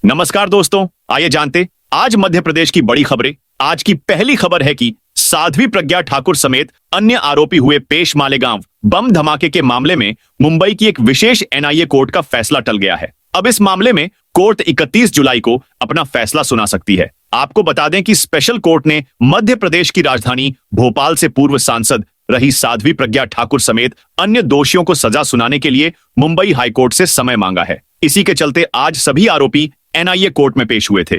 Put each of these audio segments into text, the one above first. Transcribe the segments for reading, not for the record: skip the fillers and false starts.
नमस्कार दोस्तों, आइए जानते आज मध्य प्रदेश की बड़ी खबरें। आज की पहली खबर है कि साध्वी प्रज्ञा ठाकुर समेत अन्य आरोपी हुए पेश मालेगांव बम धमाके के मामले में मुंबई की एक विशेष एनआईए कोर्ट का फैसला टल गया है। अब इस मामले में कोर्ट 31 जुलाई को अपना फैसला सुना सकती है। आपको बता दें कि स्पेशल कोर्ट ने मध्य प्रदेश की राजधानी भोपाल से पूर्व सांसद रही साध्वी प्रज्ञा ठाकुर समेत अन्य दोषियों को सजा सुनाने के लिए मुंबई हाईकोर्ट से समय मांगा है। इसी के चलते आज सभी आरोपी एनआईए कोर्ट में पेश हुए थे।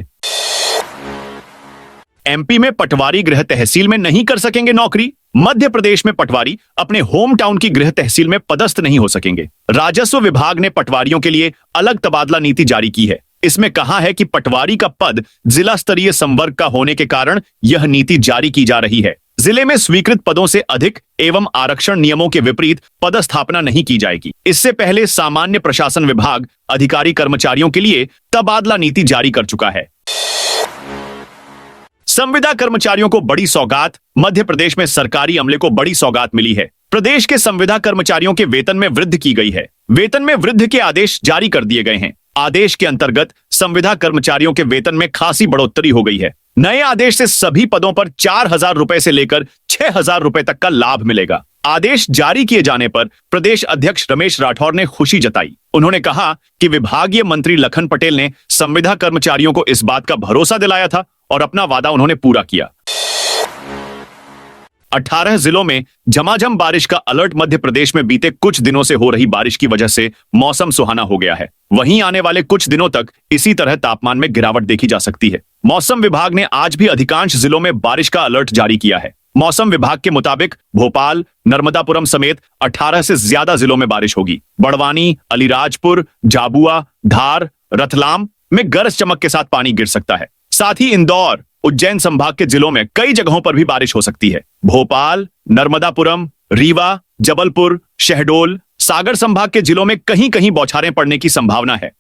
एमपी में पटवारी गृह तहसील में नहीं कर सकेंगे नौकरी। मध्य प्रदेश में पटवारी अपने होम टाउन की गृह तहसील में पदस्थ नहीं हो सकेंगे। राजस्व विभाग ने पटवारियों के लिए अलग तबादला नीति जारी की है। इसमें कहा है कि पटवारी का पद जिला स्तरीय संवर्ग का होने के कारण यह नीति जारी की जा रही है। जिले में स्वीकृत पदों से अधिक एवं आरक्षण नियमों के विपरीत पदस्थापना नहीं की जाएगी। इससे पहले सामान्य प्रशासन विभाग अधिकारी कर्मचारियों के लिए तबादला नीति जारी कर चुका है। संविदा कर्मचारियों को बड़ी सौगात। मध्य प्रदेश में सरकारी अमले को बड़ी सौगात मिली है। प्रदेश के संविदा कर्मचारियों के वेतन में वृद्धि की गई है। वेतन में वृद्धि के आदेश जारी कर दिए गए हैं। आदेश के अंतर्गत संविदा कर्मचारियों के वेतन में खासी बढ़ोतरी हो गई है। नए आदेश से सभी पदों पर 4,000 रुपए से लेकर 6,000 रुपए तक का लाभ मिलेगा। आदेश जारी किए जाने पर प्रदेश अध्यक्ष रमेश राठौर ने खुशी जताई। उन्होंने कहा कि विभागीय मंत्री लखन पटेल ने संविदा कर्मचारियों को इस बात का भरोसा दिलाया था और अपना वादा उन्होंने पूरा किया। 18 जिलों में झमाझम बारिश का अलर्ट। मध्य प्रदेश में बीते कुछ दिनों से हो रही बारिश की वजह से मौसम सुहाना हो गया है। वहीं आने वाले कुछ दिनों तक इसी तरह तापमान में गिरावट देखी जा सकती है। मौसम विभाग ने आज भी अधिकांश जिलों में बारिश का अलर्ट जारी किया है। मौसम विभाग के मुताबिक भोपाल, नर्मदापुरम समेत 18 से ज्यादा जिलों में बारिश होगी। बड़वानी, अलीराजपुर, झाबुआ, धार, रतलाम में गरज चमक के साथ पानी गिर सकता है। साथ ही इंदौर, उज्जैन संभाग के जिलों में कई जगहों पर भी बारिश हो सकती है। भोपाल, नर्मदापुरम, रीवा, जबलपुर, शहडोल, सागर संभाग के जिलों में कहीं कहीं बौछारें पड़ने की संभावना है।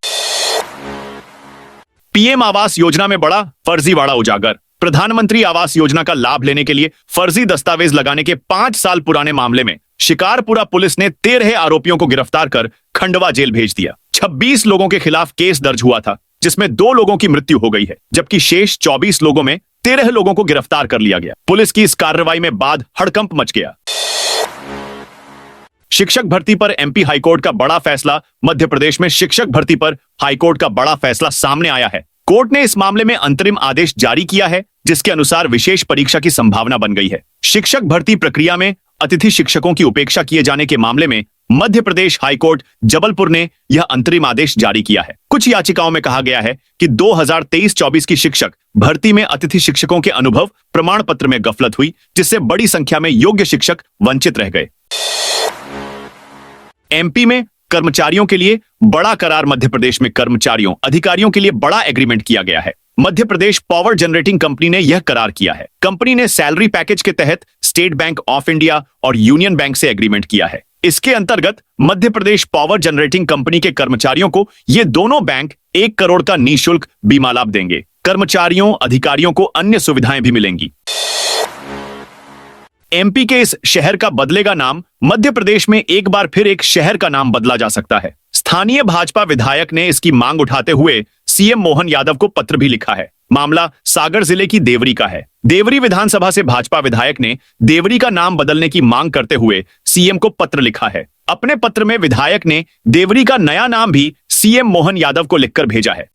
पीएम आवास योजना में बड़ा फर्जीवाड़ा उजागर। प्रधानमंत्री आवास योजना का लाभ लेने के लिए फर्जी दस्तावेज लगाने के 5 साल पुराने मामले में शिकारपुरा पुलिस ने 13 आरोपियों को गिरफ्तार कर खंडवा जेल भेज दिया। 26 लोगों के खिलाफ केस दर्ज हुआ था, जिसमें 2 लोगों की मृत्यु हो गई है, जबकि शेष 24 लोगों में 13 लोगों को गिरफ्तार कर लिया गया। पुलिस की इस कार्रवाई में बाद हड़कंप मच गया। शिक्षक भर्ती पर एमपी हाईकोर्ट का बड़ा फैसला। मध्य प्रदेश में शिक्षक भर्ती पर हाईकोर्ट का बड़ा फैसला सामने आया है। कोर्ट ने इस मामले में अंतरिम आदेश जारी किया है, जिसके अनुसार विशेष परीक्षा की संभावना बन गई है। शिक्षक भर्ती प्रक्रिया में अतिथि शिक्षकों की उपेक्षा किए जाने के मामले में मध्य प्रदेश हाईकोर्ट जबलपुर ने यह अंतरिम आदेश जारी किया है। कुछ याचिकाओं में कहा गया है कि 2023-24 की शिक्षक भर्ती में अतिथि शिक्षकों के अनुभव प्रमाण पत्र में गफलत हुई, जिससे बड़ी संख्या में योग्य शिक्षक वंचित रह गए। एमपी में कर्मचारियों के लिए बड़ा करार। मध्य प्रदेश में कर्मचारियों अधिकारियों के लिए बड़ा एग्रीमेंट किया गया है। Madhya Pradesh power generating company ने यह करार किया है। कंपनी ने सैलरी पैकेज के तहत स्टेट बैंक ऑफ इंडिया और यूनियन बैंक से एग्रीमेंट किया है। इसके अंतर्गत Madhya Pradesh power generating company के कर्मचारियों को ये दोनों बैंक 1 करोड़ का निःशुल्क बीमा लाभ देंगे। कर्मचारियों अधिकारियों को अन्य सुविधाएं भी मिलेंगी। एमपी के इस शहर का बदलेगा नाम। मध्य प्रदेश में एक बार फिर एक शहर का नाम बदला जा सकता है। स्थानीय भाजपा विधायक ने इसकी मांग उठाते हुए सीएम मोहन यादव को पत्र भी लिखा है। मामला सागर जिले की देवरी का है। देवरी विधानसभा से भाजपा विधायक ने देवरी का नाम बदलने की मांग करते हुए सीएम को पत्र लिखा है। अपने पत्र में विधायक ने देवरी का नया नाम भी सीएम मोहन यादव को लिखकर भेजा है।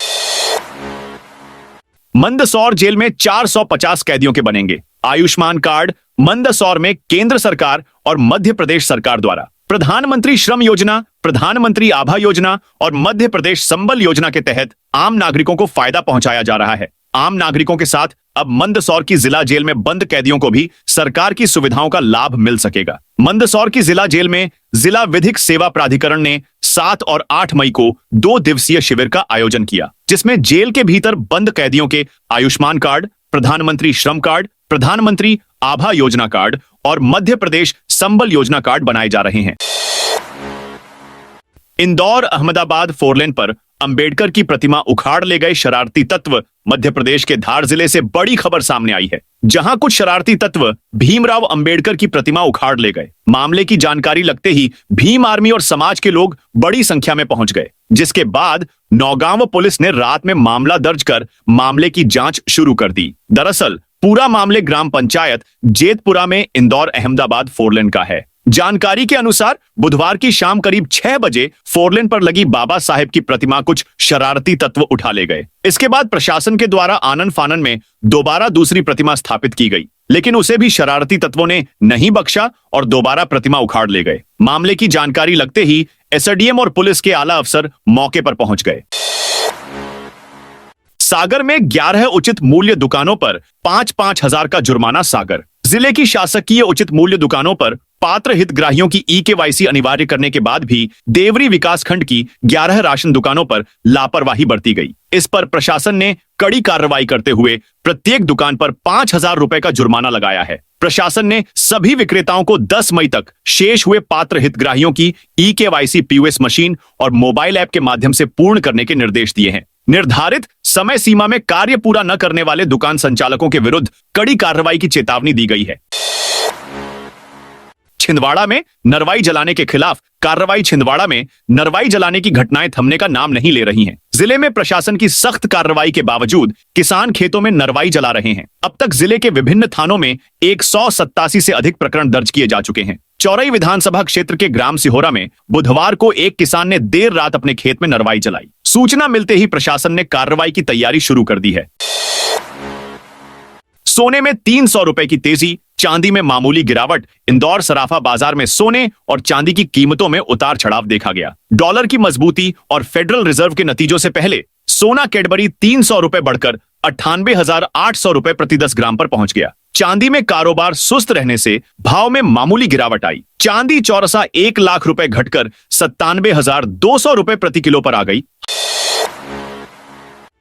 मंदसौर जेल में 450 कैदियों के बनेंगे आयुष्मान कार्ड। मंदसौर में केंद्र सरकार और मध्य प्रदेश सरकार द्वारा प्रधानमंत्री श्रम योजना, प्रधानमंत्री आभा योजना और मध्य प्रदेश संबल योजना के तहत आम नागरिकों को फायदा पहुंचाया जा रहा है। आम नागरिकों के साथ अब मंदसौर की जिला जेल में बंद कैदियों को भी सरकार की सुविधाओं का लाभ मिल सकेगा। मंदसौर की जिला जेल में जिला विधिक सेवा प्राधिकरण ने 7 और 8 मई को 2 दिवसीय शिविर का आयोजन किया, जिसमें जेल के भीतर बंद कैदियों के आयुष्मान कार्ड, प्रधानमंत्री श्रम कार्ड, प्रधानमंत्री आभा योजना कार्ड और मध्य प्रदेश संबल योजना कार्ड बनाए जा रहे हैं। इंदौर अहमदाबाद 4 लेन पर अंबेडकर की प्रतिमा उखाड़ ले गए शरारती तत्व। मध्य प्रदेश के धार जिले से बड़ी खबर सामने आई है, जहां कुछ शरारती तत्व भीमराव अंबेडकर की प्रतिमा उखाड़ ले गए। मामले की जानकारी लगते ही भीम आर्मी और समाज के लोग बड़ी संख्या में पहुंच गए। जिसके बाद नौगांव पुलिस ने रात में मामला दर्ज कर मामले की जांच शुरू कर दी। दरअसल पूरा मामले ग्राम पंचायत जेतपुरा में इंदौर अहमदाबाद फोरलेन का है। जानकारी के अनुसार बुधवार की शाम करीब 6 बजे फोरलेन पर लगी बाबा साहेब की प्रतिमा कुछ शरारती तत्व उठा ले गए। इसके बाद प्रशासन के द्वारा आनन फानन में दोबारा दूसरी प्रतिमा स्थापित की गई, लेकिन उसे भी शरारती तत्वों ने नहीं बख्शा और दोबारा प्रतिमा उखाड़ ले गए। मामले की जानकारी लगते ही एसडीएम और पुलिस के आला अफसर मौके पर पहुंच गए। सागर में 11 उचित मूल्य दुकानों पर 5-5 हजार का जुर्माना। सागर जिले की शासकीय उचित मूल्य दुकानों पर पात्र हितग्राहियों की ई-केवाईसी अनिवार्य करने के बाद भी देवरी विकासखंड की 11 राशन दुकानों पर लापरवाही बरती गई। इस पर प्रशासन ने कड़ी कार्रवाई करते हुए प्रत्येक दुकान पर 5,000 रुपए का जुर्माना लगाया है। प्रशासन ने सभी विक्रेताओं को 10 मई तक शेष हुए पात्र हितग्राहियों की ई-केवाईसी पीओएस मशीन और मोबाइल ऐप के माध्यम से पूर्ण करने के निर्देश दिए हैं। निर्धारित समय सीमा में कार्य पूरा न करने वाले दुकान संचालकों के विरुद्ध कड़ी कार्रवाई की चेतावनी दी गई है। छिंदवाड़ा में नरवाई जलाने के खिलाफ कार्रवाई। छिंदवाड़ा में नरवाई जलाने की घटनाएं थमने का नाम नहीं ले रही हैं। जिले में प्रशासन की सख्त कार्रवाई के बावजूद किसान खेतों में नरवाई जला रहे हैं। अब तक जिले के विभिन्न थानों में 187 से अधिक प्रकरण दर्ज किए जा चुके हैं। चौरई विधानसभा क्षेत्र के ग्राम सिहोरा में बुधवार को एक किसान ने देर रात अपने खेत में नरवाई जलाई। सूचना मिलते ही प्रशासन ने कार्रवाई की तैयारी शुरू कर दी है। सोने में 300 रुपए की तेजी, चांदी में मामूली गिरावट। इंदौर सराफा बाजार में सोने और चांदी की कीमतों में उतार चढ़ाव देखा गया। डॉलर की मजबूती और फेडरल रिजर्व के नतीजों से पहले सोना कैडबरी 300 रुपए बढ़कर 98,800 रुपए प्रति 10 ग्राम पर पहुंच गया। चांदी में कारोबार सुस्त रहने से भाव में मामूली गिरावट आई। चांदी चौरसा 1 लाख रुपए घटकर 97,200 रुपए प्रति किलो पर आ गई।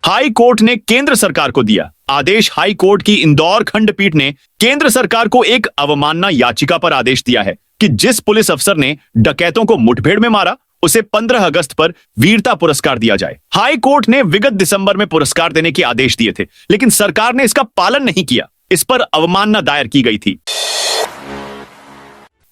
हाई कोर्ट ने केंद्र सरकार को दिया आदेश। हाई कोर्ट की इंदौर खंडपीठ ने केंद्र सरकार को एक अवमानना याचिका पर आदेश दिया है कि जिस पुलिस अफसर ने डकैतों को मुठभेड़ में मारा उसे 15 अगस्त पर वीरता पुरस्कार दिया जाए। हाई कोर्ट ने विगत दिसंबर में पुरस्कार देने के आदेश दिए थे, लेकिन सरकार ने इसका पालन नहीं किया। इस पर अवमानना दायर की गई थी।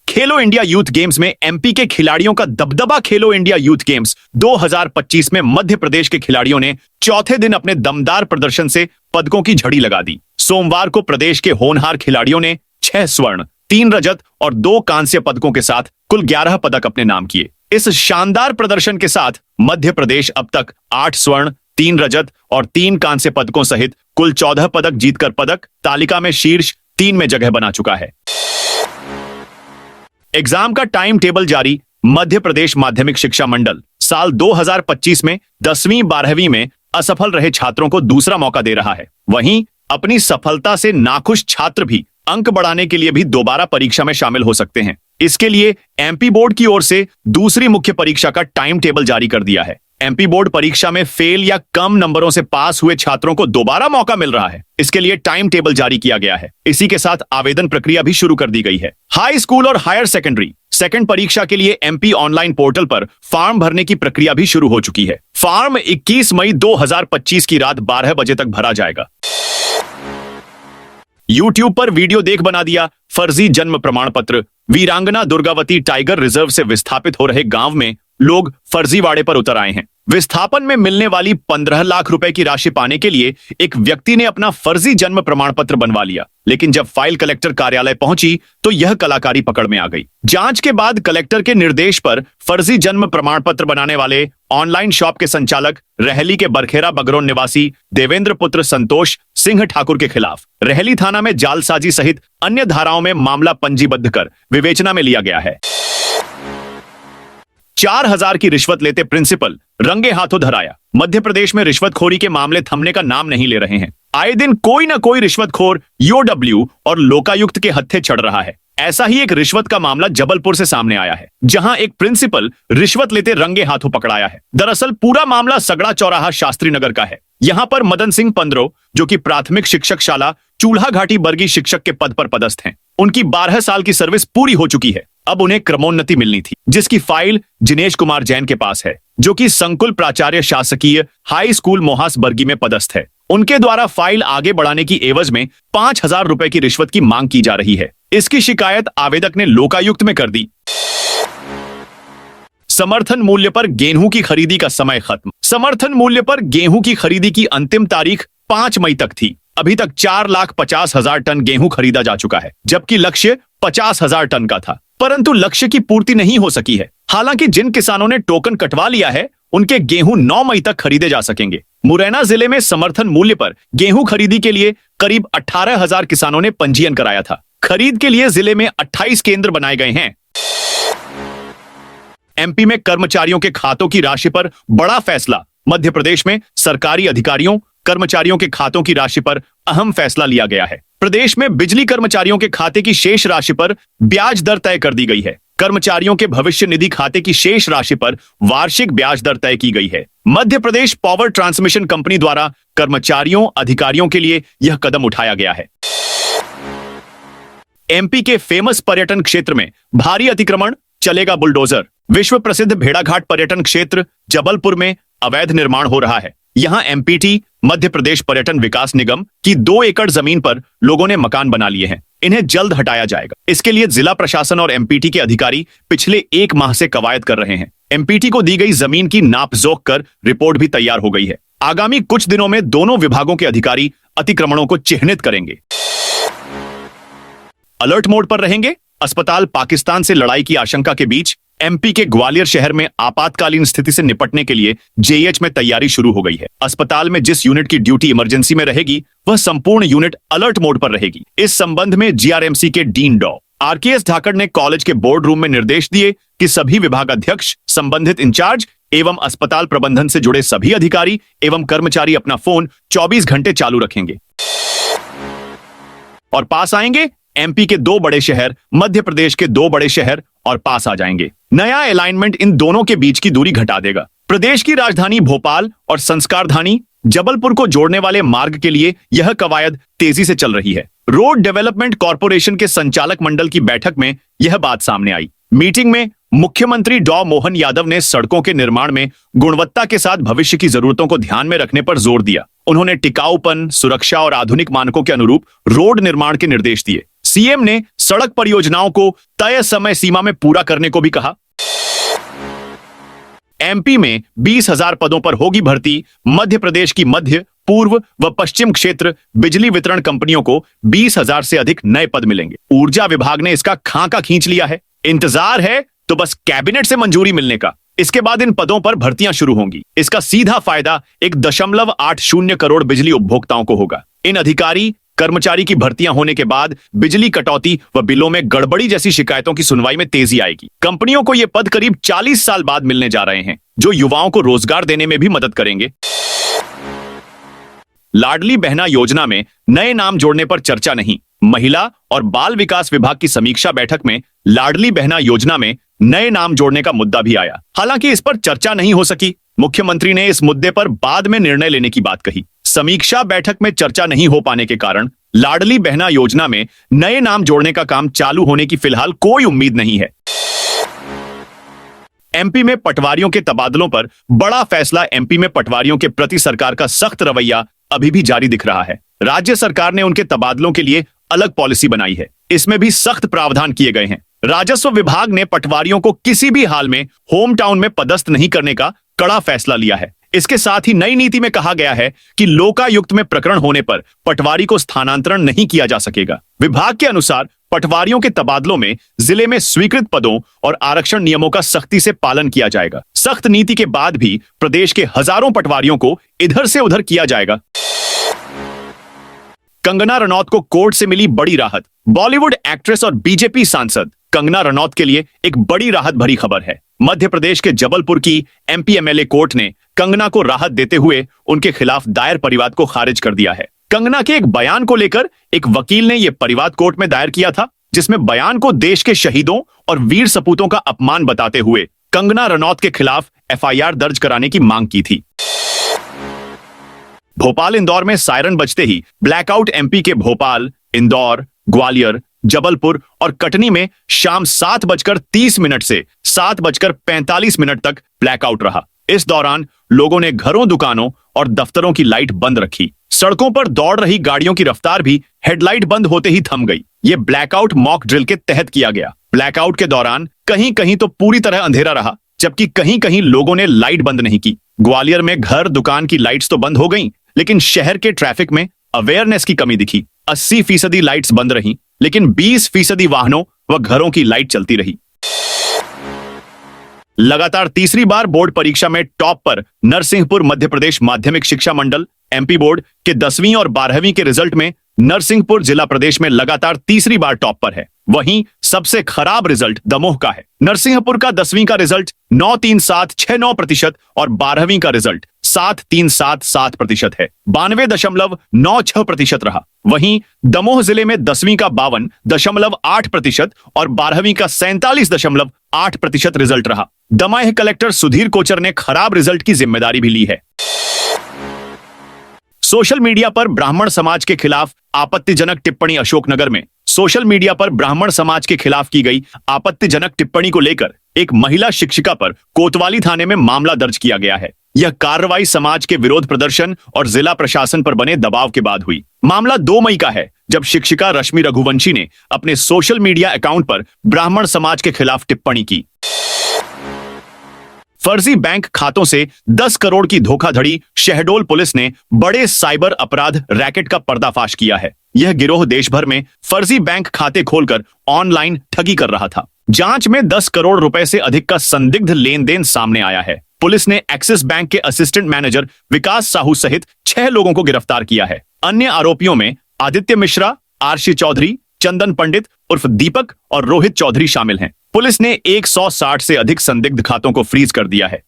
खेलो इंडिया यूथ गेम्स में एमपी के खिलाड़ियों का दबदबा। खेलो इंडिया यूथ गेम्स 2025 में मध्य प्रदेश के खिलाड़ियों ने चौथे दिन अपने दमदार प्रदर्शन से पदकों की झड़ी लगा दी। सोमवार को प्रदेश के होनहार खिलाड़ियों ने 6 स्वर्ण, 3 रजत और 2 कांस्य पदकों के साथ कुल 11 पदक अपने नाम किए। इस शानदार प्रदर्शन के साथ मध्य प्रदेश अब तक 8 स्वर्ण, 3 रजत और 3 कांस्य पदकों सहित कुल 14 पदक जीतकर पदक तालिका में शीर्ष 3 में जगह बना चुका है। एग्जाम का टाइम टेबल जारी। मध्य प्रदेश माध्यमिक शिक्षा मंडल साल 2025 में 10वीं 12वीं में असफल रहे छात्रों को दूसरा मौका दे रहा है। वहीं अपनी सफलता से नाखुश छात्र भी अंक बढ़ाने के लिए भी दोबारा परीक्षा में शामिल हो सकते हैं। इसके लिए एमपी बोर्ड की ओर से दूसरी मुख्य परीक्षा का टाइम टेबल जारी कर दिया है। एमपी बोर्ड परीक्षा में फेल या कम नंबरों से पास हुए छात्रों को दोबारा मौका मिल रहा है। इसके लिए टाइम टेबल जारी किया गया है। इसी के साथ आवेदन प्रक्रिया भी शुरू कर दी गई है। हाई स्कूल और हायर सेकेंडरी सेकंड परीक्षा के लिए एमपी ऑनलाइन पोर्टल पर फॉर्म भरने की प्रक्रिया भी शुरू हो चुकी है। फॉर्म 21 मई 2025 की रात 12 बजे तक भरा जाएगा। यूट्यूब पर वीडियो देख बना दिया फर्जी जन्म प्रमाण पत्र। वीरांगना दुर्गावती टाइगर रिजर्व से विस्थापित हो रहे गांव में लोग फर्जीवाड़े पर उतर आए हैं। विस्थापन में मिलने वाली 15 लाख रुपए की राशि पाने के लिए एक व्यक्ति ने अपना फर्जी जन्म प्रमाण पत्र बनवा लिया, लेकिन जब फाइल कलेक्टर कार्यालय पहुंची तो यह कलाकारी पकड़ में आ गई। जांच के बाद कलेक्टर के निर्देश पर फर्जी जन्म प्रमाण पत्र बनाने वाले ऑनलाइन शॉप के संचालक रहली के बरखेरा बगरौन निवासी देवेंद्र पुत्र संतोष सिंह ठाकुर के खिलाफ रहली थाना में जालसाजी सहित अन्य धाराओं में मामला पंजीबद्ध कर विवेचना में लिया गया है। 4,000 की रिश्वत लेते प्रिंसिपल रंगे हाथों धराया। मध्य प्रदेश में रिश्वतखोरी के मामले थमने का नाम नहीं ले रहे हैं। आए दिन कोई ना कोई रिश्वतखोर ईओडब्ल्यू और लोकायुक्त के हत्थे चढ़ रहा है। ऐसा ही एक रिश्वत का मामला जबलपुर से सामने आया है, जहां एक प्रिंसिपल रिश्वत लेते रंगे हाथों पकड़ाया है। दरअसल पूरा मामला सगड़ा चौराहा शास्त्री नगर का है। यहां पर मदन सिंह पंद्रो, जो कि प्राथमिक शिक्षक शाला चूल्हा घाटी बर्गी शिक्षक के पद पर पदस्थ हैं, उनकी 12 साल की सर्विस पूरी हो चुकी है। अब उन्हें क्रमोन्नति मिलनी थी, जिसकी फाइल जिनेश कुमार जैन के पास है, जो कि संकुल प्राचार्य शासकीय हाई स्कूल मोहास बर्गी में पदस्थ है। उनके द्वारा फाइल आगे बढ़ाने की एवज में 5,000 रुपए की रिश्वत की मांग की जा रही है। इसकी शिकायत आवेदक ने लोकायुक्त में कर दी। समर्थन मूल्य पर गेहूं की खरीदी का समय खत्म। समर्थन मूल्य पर गेहूं की खरीदी की अंतिम तारीख 5 मई तक थी। अभी तक 4,50,000 टन गेहूं खरीदा जा चुका है, जबकि लक्ष्य 50,000 टन का था। परंतु लक्ष्य की पूर्ति नहीं हो सकी है। हालांकि जिन किसानों ने टोकन कटवा लिया है, उनके गेहूं 9 मई तक खरीदे जा सकेंगे। मुरैना जिले में समर्थन मूल्य पर गेहूं खरीदी के लिए करीब 18,000 किसानों ने पंजीयन कराया था। खरीद के लिए जिले में 28 केंद्र बनाए गए हैं। एमपी में कर्मचारियों के खातों की राशि पर बड़ा फैसला। मध्य प्रदेश में सरकारी अधिकारियों कर्मचारियों के खातों की राशि पर अहम फैसला लिया गया है। प्रदेश में बिजली कर्मचारियों के खाते की शेष राशि पर ब्याज दर तय कर दी गई है। कर्मचारियों के भविष्य निधि खाते की शेष राशि पर वार्षिक ब्याज दर तय की गई है। Madhya Pradesh power transmission company द्वारा कर्मचारियों अधिकारियों के लिए यह कदम उठाया गया है। एमपी के फेमस पर्यटन क्षेत्र में भारी अतिक्रमण, चलेगा बुलडोजर। विश्व प्रसिद्ध भेड़ाघाट पर्यटन क्षेत्र जबलपुर में अवैध निर्माण हो रहा है। यहां एमपीटी मध्य प्रदेश पर्यटन विकास निगम की 2 एकड़ जमीन पर लोगों ने मकान बना लिए हैं। इन्हें जल्द हटाया जाएगा। इसके लिए जिला प्रशासन और एमपीटी के अधिकारी पिछले 1 माह से कवायद कर रहे हैं। एमपीटी को दी गई जमीन की नापजोख कर रिपोर्ट भी तैयार हो गई है। आगामी कुछ दिनों में दोनों विभागों के अधिकारी अतिक्रमणों को चिह्नित करेंगे। अलर्ट मोड पर रहेंगे। अस्पताल पाकिस्तान से लड़ाई की आशंका के बीच एमपी के ग्वालियर शहर में आपातकालीन स्थिति से निपटने के लिए जेएच में तैयारी शुरू हो गई है। अस्पताल में जिस यूनिट की ड्यूटी इमरजेंसी में रहेगी, वह संपूर्ण यूनिट अलर्ट मोड पर रहेगी। इस संबंध में जीआरएमसी के डीन डॉ आरकेएस ढाकड़ ने कॉलेज के बोर्ड रूम में निर्देश दिए कि सभी विभाग अध्यक्ष, संबंधित इंचार्ज एवं अस्पताल प्रबंधन से जुड़े सभी अधिकारी एवं कर्मचारी अपना फोन 24 घंटे चालू रखेंगे और पास आएंगे। एमपी के 2 बड़े शहर मध्य प्रदेश के 2 बड़े शहर और पास आ जाएंगे। नया अलाइनमेंट इन दोनों के बीच की दूरी घटा देगा। प्रदेश की राजधानी भोपाल और संस्कारधानी जबलपुर को जोड़ने वाले मार्ग के लिए यह कवायद तेजी से चल रही है। रोड डेवलपमेंट कॉरपोरेशन के संचालक मंडल की बैठक में यह बात सामने आई। मीटिंग में मुख्यमंत्री डॉ मोहन यादव ने सड़कों के निर्माण में गुणवत्ता के साथ भविष्य की जरूरतों को ध्यान में रखने पर जोर दिया। उन्होंने टिकाऊपन, सुरक्षा और आधुनिक मानकों के अनुरूप रोड निर्माण के निर्देश दिए। सीएम ने सड़क परियोजनाओं को तय समय सीमा में पूरा करने को भी कहा। एमपी में 20,000 पदों पर होगी भर्ती। मध्य प्रदेश की मध्य, पूर्व व पश्चिम क्षेत्र बिजली वितरण कंपनियों को 20,000 से अधिक नए पद मिलेंगे। ऊर्जा विभाग ने इसका खाका खींच लिया है। इंतजार है तो बस कैबिनेट से मंजूरी मिलने का। इसके बाद इन पदों पर भर्तियां शुरू होंगी। इसका सीधा फायदा 1.80 करोड़ बिजली उपभोक्ताओं को होगा। इन अधिकारी कर्मचारी की भर्तियां होने के बाद बिजली कटौती व बिलों में गड़बड़ी जैसी शिकायतों की सुनवाई में तेजी आएगी। कंपनियों को ये पद करीब 40 साल बाद मिलने जा रहे हैं, जो युवाओं को रोजगार देने में भी मदद करेंगे। लाडली बहना योजना में नए नाम जोड़ने पर चर्चा नहीं। महिला और बाल विकास विभाग की समीक्षा बैठक में लाडली बहना योजना में नए नाम जोड़ने का मुद्दा भी आया। हालांकि इस पर चर्चा नहीं हो सकी। मुख्यमंत्री ने इस मुद्दे पर बाद में निर्णय लेने की बात कही। समीक्षा बैठक में चर्चा नहीं हो पाने के कारण लाडली बहना योजना में नए नाम जोड़ने का काम चालू होने की फिलहाल कोई उम्मीद नहीं है। एमपी में पटवारियों के तबादलों पर बड़ा फैसला। एमपी में पटवारियों के प्रति सरकार का सख्त रवैया अभी भी जारी दिख रहा है। राज्य सरकार ने उनके तबादलों के लिए अलग पॉलिसी बनाई है। इसमें भी सख्त प्रावधान किए गए हैं। राजस्व विभाग ने पटवारियों को किसी भी हाल में होम टाउन में पदस्थ नहीं करने का कड़ा फैसला लिया है। इसके साथ ही नई नीति में कहा गया है कि लोकायुक्त में प्रकरण होने पर पटवारी को स्थानांतरण नहीं किया जा सकेगा। विभाग के अनुसार पटवारियों के तबादलों में जिले में स्वीकृत पदों और आरक्षण नियमों का सख्ती से पालन किया जाएगा। सख्त नीति के बाद भी प्रदेश के हजारों पटवारियों को इधर से उधर किया जाएगा। कंगना रनौत को कोर्ट से मिली बड़ी राहत। बॉलीवुड एक्ट्रेस और बीजेपी सांसद कंगना रनौत के लिए एक बड़ी राहत भरी खबर है। मध्य प्रदेश के जबलपुर की एमपी एमएलए कोर्ट ने कंगना को राहत देते हुए उनके खिलाफ दायर परिवाद को खारिज कर दिया है। कंगना के एक बयान को लेकर एक वकील ने यह परिवाद कोर्ट में दायर किया था, जिसमें बयान को देश के शहीदों और वीर सपूतों का अपमान बताते हुए कंगना रनौत के खिलाफ एफआईआर दर्ज कराने की मांग की थी। भोपाल इंदौर में सायरन बजते ही ब्लैकआउट। एमपी के भोपाल, इंदौर, ग्वालियर, जबलपुर और कटनी में शाम 7:30 से 7:45 तक ब्लैकआउट रहा। इस दौरान लोगों ने घरों, दुकानों और दफ्तरों की लाइट बंद रखी। सड़कों पर दौड़ रही गाड़ियों की रफ्तार भी हेडलाइट बंद होते ही थम गई। ये ब्लैकआउट मॉक ड्रिल के तहत किया गया। ब्लैकआउट के दौरान कहीं कहीं तो पूरी तरह अंधेरा रहा, जबकि कहीं कहीं लोगों ने लाइट बंद नहीं की। ग्वालियर में घर दुकान की लाइट्स तो बंद हो गईं, लेकिन शहर के ट्रैफिक में अवेयरनेस की कमी दिखी। 80% लाइट्स बंद रहीं, लेकिन 20% वाहनों व घरों की लाइट चलती रही। लगातार तीसरी बार बोर्ड परीक्षा में टॉप पर नरसिंहपुर मध्य प्रदेश माध्यमिक शिक्षा मंडल एमपी बोर्ड के 10वीं और 12वीं के रिजल्ट में नरसिंहपुर जिला प्रदेश में लगातार तीसरी बार टॉप पर है। वहीं सबसे खराब रिजल्ट दमोह का है। नरसिंहपुर का 10वीं का रिजल्ट 93769% और 12वीं का रिजल्ट 73777% है, 92.96% रहा। वहीं दमोह जिले में 10वीं का 52.8% और 12वीं का 47.8% रिजल्ट रहा। दमाह कलेक्टर सुधीर कोचर ने खराब रिजल्ट की जिम्मेदारी भी ली है। सोशल मीडिया पर ब्राह्मण समाज के खिलाफ आपत्तिजनक टिप्पणी। अशोकनगर में सोशल मीडिया पर ब्राह्मण समाज के खिलाफ की गई आपत्तिजनक टिप्पणी को लेकर एक महिला शिक्षिका पर कोतवाली थाने में मामला दर्ज किया गया है। यह कार्रवाई समाज के विरोध प्रदर्शन और जिला प्रशासन पर बने दबाव के बाद हुई। मामला 2 मई का है, जब शिक्षिका रश्मि रघुवंशी ने अपने सोशल मीडिया अकाउंट पर ब्राह्मण समाज के खिलाफ टिप्पणी की। फर्जी बैंक खातों से 10 करोड़ की धोखाधड़ी। शहडोल पुलिस ने बड़े साइबर अपराध रैकेट का पर्दाफाश किया है। यह गिरोह देश भर में फर्जी बैंक खाते खोलकर ऑनलाइन ठगी कर रहा था। जांच में 10 करोड़ रुपए से अधिक का संदिग्ध लेन देन सामने आया है। पुलिस ने एक्सिस बैंक के असिस्टेंट मैनेजर विकास साहू सहित 6 लोगों को गिरफ्तार किया है। अन्य आरोपियों में आदित्य मिश्रा, आरशी चौधरी, चंदन पंडित उर्फ दीपक और रोहित चौधरी शामिल हैं। पुलिस ने 160 से अधिक संदिग्ध खातों को फ्रीज कर दिया है।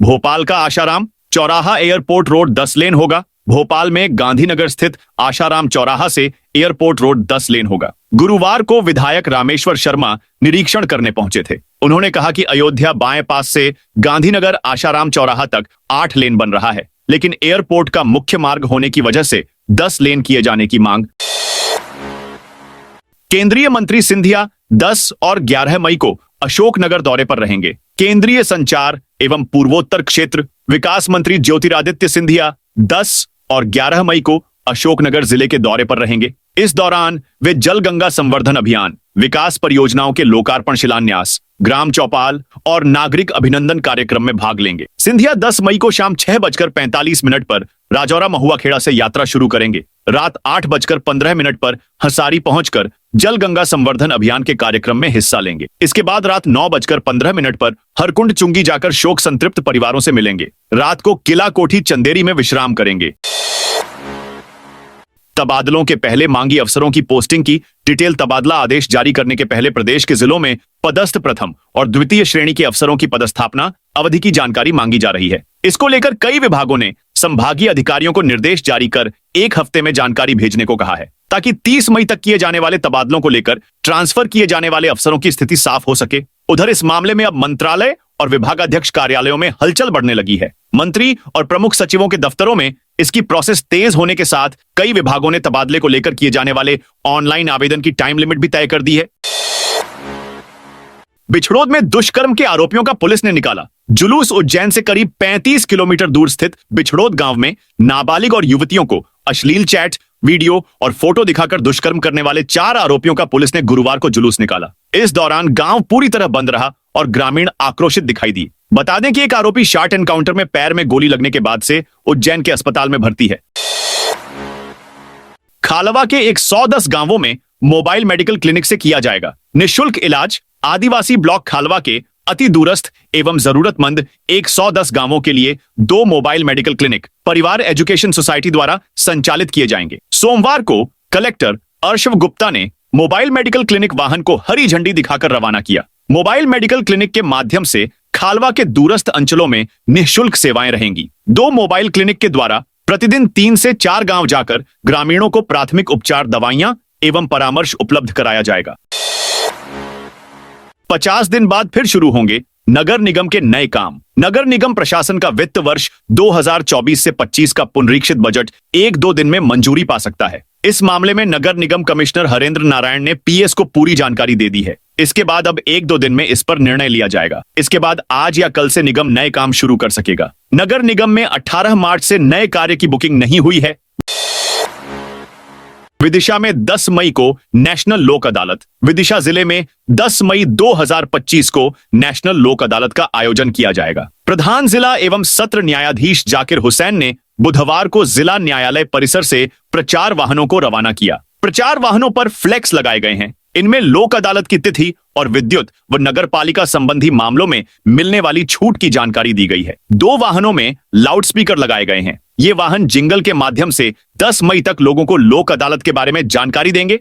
भोपाल का आशाराम चौराहा एयरपोर्ट रोड 10 लेन होगा। भोपाल में गांधीनगर स्थित आशाराम चौराहा से एयरपोर्ट रोड 10 लेन होगा। गुरुवार को विधायक रामेश्वर शर्मा निरीक्षण करने पहुंचे थे। उन्होंने कहा कि अयोध्या बाएं पास से गांधीनगर आशाराम चौराहा तक 8 लेन बन रहा है, लेकिन एयरपोर्ट का मुख्य मार्ग होने की वजह से 10 लेन किए जाने की मांग। केंद्रीय मंत्री सिंधिया 10 और 11 मई को अशोकनगर दौरे पर रहेंगे। केंद्रीय संचार एवं पूर्वोत्तर क्षेत्र विकास मंत्री ज्योतिरादित्य सिंधिया 10 और 11 मई को अशोकनगर जिले के दौरे पर रहेंगे। इस दौरान वे जल गंगा संवर्धन अभियान, विकास परियोजनाओं के लोकार्पण शिलान्यास, ग्राम चौपाल और नागरिक अभिनंदन कार्यक्रम में भाग लेंगे। सिंधिया 10 मई को शाम 6:45 पर राजौरा महुआ खेड़ा से यात्रा शुरू करेंगे। रात 8:15 पर हंसारी पहुंचकर जल गंगा संवर्धन अभियान के कार्यक्रम में हिस्सा लेंगे। इसके बाद रात 9:15 पर हरकुंड चुंगी जाकर शोक संतृप्त परिवारों से मिलेंगे। रात को किला कोठी चंदेरी में विश्राम करेंगे। तबादलों के पहले मांगी अफसरों की पोस्टिंग की डिटेल। तबादला आदेश जारी करने के पहले प्रदेश के जिलों में पदस्थ प्रथम और द्वितीय श्रेणी के अफसरों की पदस्थापना अवधि की जानकारी मांगी जा रही है। इसको लेकर कई विभागों ने संभागीय अधिकारियों को निर्देश जारी कर 1 हफ्ते में जानकारी भेजने को कहा है, ताकि 30 मई तक किए जाने वाले तबादलों को लेकर ट्रांसफर किए जाने वाले अफसरों की स्थिति साफ हो सके। उधर इस मामले में अब मंत्रालय और विभागाध्यक्ष कार्यालयों में हलचल बढ़ने लगी है। मंत्री और प्रमुख सचिवों के दफ्तरों में इसकी प्रोसेस तेज होने के साथ कई विभागों ने तबादले को लेकर किए जाने वाले ऑनलाइन आवेदन की टाइम लिमिट भी तय कर दी है। बिछड़ोद में दुष्कर्म के आरोपियों का पुलिस ने निकाला जुलूस। उज्जैन से करीब 35 किलोमीटर दूर स्थित बिछड़ोद गांव में नाबालिग और युवतियों को अश्लील चैट, वीडियो और फोटो दिखाकर दुष्कर्म करने वाले 4 आरोपियों का पुलिस ने गुरुवार को जुलूस निकाला। इस दौरान गांव पूरी तरह बंद रहा और ग्रामीण आक्रोशित दिखाई दी। बता दें कि एक आरोपी शॉर्ट एनकाउंटर में पैर में गोली लगने के बाद से उज्जैन के अस्पताल में भर्ती है। खालवा के 110 गांवों में मोबाइल मेडिकल क्लिनिक से किया जाएगा निःशुल्क इलाज। आदिवासी ब्लॉक खालवा के अति दूरस्थ एवं जरूरतमंद 110 गांवों के लिए 2 मोबाइल मेडिकल क्लिनिक परिवार एजुकेशन सोसाइटी द्वारा संचालित किए जाएंगे। सोमवार को कलेक्टर अर्शव गुप्ता ने मोबाइल मेडिकल क्लिनिक वाहन को हरी झंडी दिखाकर रवाना किया। मोबाइल मेडिकल क्लिनिक के माध्यम से खालवा के दूरस्थ अंचलों में निःशुल्क सेवाएं रहेंगी। 2 मोबाइल क्लिनिक के द्वारा प्रतिदिन 3 से 4 गांव जाकर ग्रामीणों को प्राथमिक उपचार, दवाइयां एवं परामर्श उपलब्ध कराया जाएगा। 50 दिन बाद फिर शुरू होंगे नगर निगम के नए काम। नगर निगम प्रशासन का वित्त वर्ष 2024 से 25 का पुनरीक्षित बजट 1-2 दिन में मंजूरी पा सकता है। इस मामले में नगर निगम कमिश्नर हरेंद्र नारायण ने पीएस को पूरी जानकारी दे दी है। इसके बाद अब 1-2 दिन में इस पर निर्णय लिया जाएगा। इसके बाद आज या कल से निगम नए काम शुरू कर सकेगा। नगर निगम में 18 मार्च से नए कार्य की बुकिंग नहीं हुई है। विदिशा में 10 मई को नेशनल लोक अदालत। विदिशा जिले में 10 मई 2025 को नेशनल लोक अदालत का आयोजन किया जाएगा। प्रधान जिला एवं सत्र न्यायाधीश जाकिर हुसैन ने बुधवार को जिला न्यायालय परिसर से प्रचार वाहनों को रवाना किया। प्रचार वाहनों पर फ्लैक्स लगाए गए हैं। इनमें लोक अदालत की तिथि और विद्युत व नगर पालिका संबंधी मामलों में मिलने वाली छूट की जानकारी दी गई है। 2 वाहनों में लाउडस्पीकर लगाए गए हैं। ये वाहन जिंगल के माध्यम से 10 मई तक लोगों को लोक अदालत के बारे में जानकारी देंगे।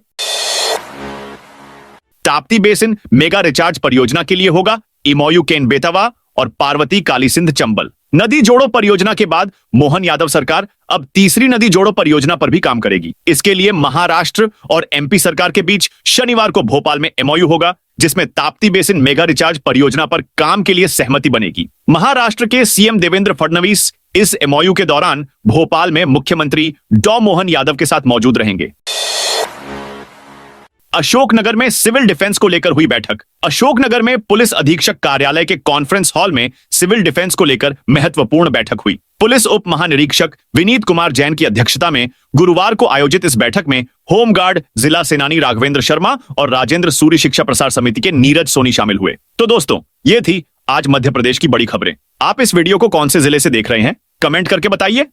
ताप्ती बेसिन मेगा रिचार्ज परियोजना के लिए होगा इमोयू केन बेतवा और पार्वती काली सिंध चंबल। नदी जोड़ो परियोजना के बाद मोहन यादव सरकार अब तीसरी नदी जोड़ो परियोजना पर भी काम करेगी। इसके लिए महाराष्ट्र और एमपी सरकार के बीच शनिवार को भोपाल में एमओयू होगा, जिसमें ताप्ती बेसिन मेगा रिचार्ज परियोजना पर काम के लिए सहमति बनेगी। महाराष्ट्र के सीएम देवेंद्र फडणवीस इस एमओयू के दौरान भोपाल में मुख्यमंत्री डॉ मोहन यादव के साथ मौजूद रहेंगे। अशोकनगर में सिविल डिफेंस को लेकर हुई बैठक। अशोकनगर में पुलिस अधीक्षक कार्यालय के कॉन्फ्रेंस हॉल में सिविल डिफेंस को लेकर महत्वपूर्ण बैठक हुई। पुलिस उप महानिरीक्षक विनीत कुमार जैन की अध्यक्षता में गुरुवार को आयोजित इस बैठक में होमगार्ड जिला सेनानी राघवेंद्र शर्मा और राजेंद्र सूर्य शिक्षा प्रसार समिति के नीरज सोनी शामिल हुए। तो दोस्तों, ये थी आज मध्य प्रदेश की बड़ी खबरें। आप इस वीडियो को कौन से जिले से देख रहे हैं, कमेंट करके बताइए।